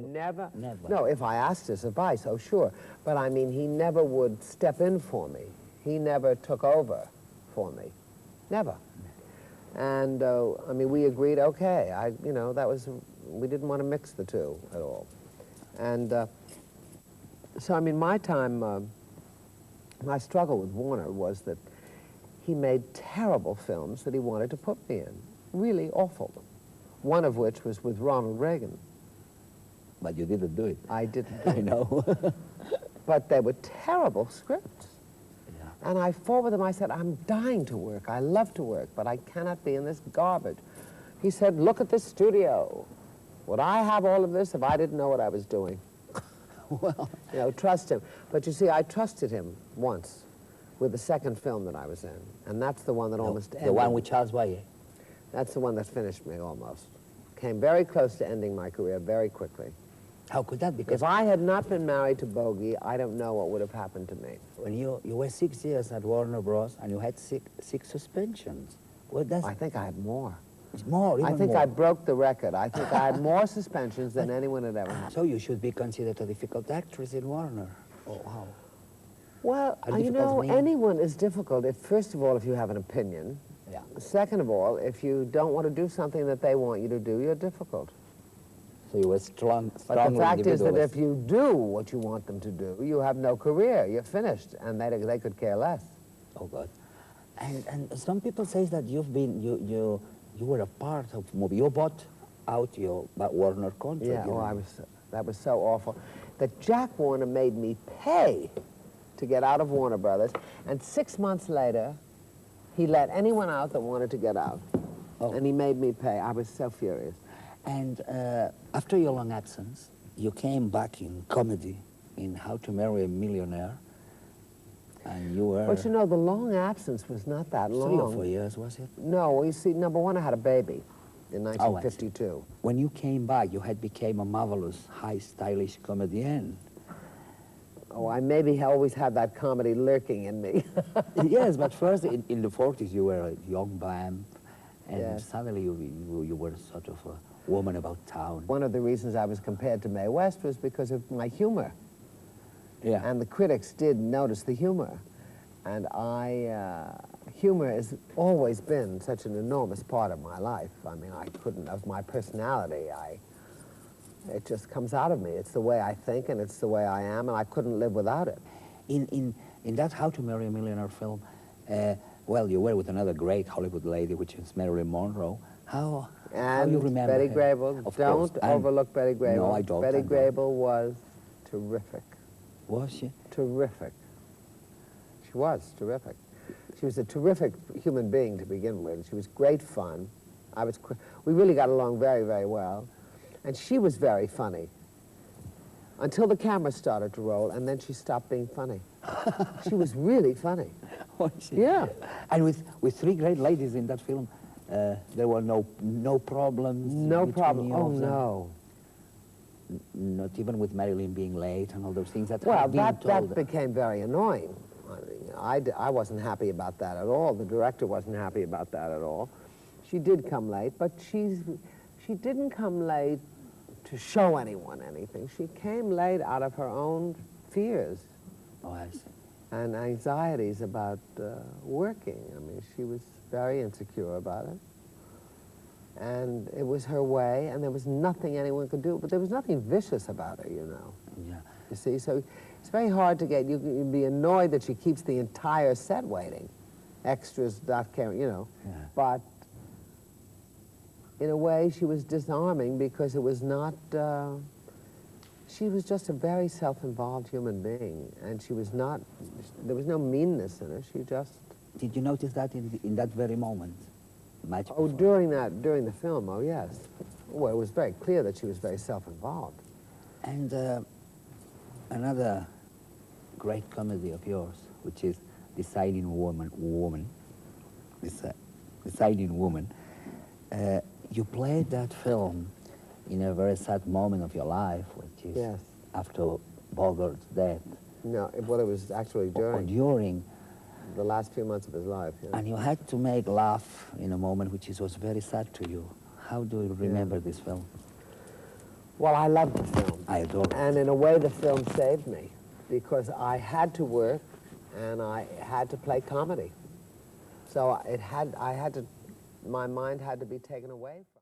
Never. Never. No, if I asked his advice, oh, sure. But I mean, he never would step in for me. He never took over for me. Never. And, I mean, we agreed, okay. You know, we didn't want to mix the two at all. And so, I mean, my struggle with Warner was that he made terrible films that he wanted to put me in. Really awful. One of which was with Ronald Reagan. But you didn't do it. I didn't do it. I know. But they were terrible scripts. Yeah. And I forwarded them. I said, I'm dying to work. I love to work, but I cannot be in this garbage. He said, look at this studio. Would I have all of this if I didn't know what I was doing? Well, you know, trust him. But you see, I trusted him once with the second film that I was in. And that's the one that almost ended. The one with Charles Boyer? That's the one that finished me almost. Came very close to ending my career very quickly. How could that be? Because if I had not been married to Bogey, I don't know what would have happened to me. When you were 6 years at Warner Bros. And you had six suspensions. Well, I think I had more. It's more, even I think more. I broke the record. I think I had more suspensions than anyone had ever had. So you should be considered a difficult actress in Warner. Oh, wow. Well, you know, anyone is difficult, first of all, if you have an opinion. Yeah. Second of all, if you don't want to do something that they want you to do, you're difficult. So you were strong. But the fact is that if you do what you want them to do, you have no career. You're finished, and they could care less. Oh God! And some people say that you were a part of movie. You bought out your Warner contract. Yeah. Well, that was so awful. That Jack Warner made me pay to get out of Warner Brothers, and 6 months later, he let anyone out that wanted to get out, and he made me pay. I was so furious. And after your long absence, you came back in comedy, in How to Marry a Millionaire, and you were... But you know, the long absence was not that long. 3 or 4 years, was it? No, you see, number one, I had a baby in 1952. When you came back, you had become a marvelous, high, stylish comedian. Oh, I maybe always had that comedy lurking in me. Yes, but first, in the 40s, you were a young vamp, and yes. Suddenly you were sort of a woman about town. One of the reasons I was compared to Mae West was because of my humor. Yeah. And the critics did notice the humor. And humor has always been such an enormous part of my life. I mean, of my personality, it just comes out of me. It's the way I think, and it's the way I am, and I couldn't live without it. In that How to Marry a Millionaire film, well, you were with another great Hollywood lady, which is Marilyn Monroe. How you remember Betty her? Grable. Don't overlook Betty Grable. No, I don't. Betty Grable was terrific. Was she? Terrific. She was terrific. She was a terrific human being to begin with. She was great fun. We really got along very, very well. And she was very funny until the camera started to roll, and then she stopped being funny. She was really funny. Was she? Yeah. And with 3 great ladies in that film, there were no problems? No problem. Oh, them? no. Not even with Marilyn being late and all those things that well, have been told. that became very annoying. I mean, I wasn't happy about that at all. The director wasn't happy about that at all. She did come late, but she didn't come late to show anyone anything. She came late out of her own fears. Oh, I see. And anxieties about working. I mean, she was very insecure about it. And it was her way, and there was nothing anyone could do. But there was nothing vicious about her, you know. Yeah. You see, so it's very hard to get, you'd be annoyed that she keeps the entire set waiting. Extras not caring, you know. Yeah. But in a way, she was disarming because it was not, she was just a very self-involved human being. And she was not, there was no meanness in her, she just... Did you notice that in that very moment? Oh, during the film, oh yes. Well, it was very clear that she was very self-involved. And another great comedy of yours, which is Deciding Woman. You played that film in a very sad moment of your life, which is after Bogart's death. No, well, it was actually during. Or during. The last few months of his life, yeah. And you had to make laugh in a moment which was very sad to you. How do you remember this film? Well, I loved the film. I adore it. And in a way, the film saved me, because I had to work and I had to play comedy. So my mind had to be taken away from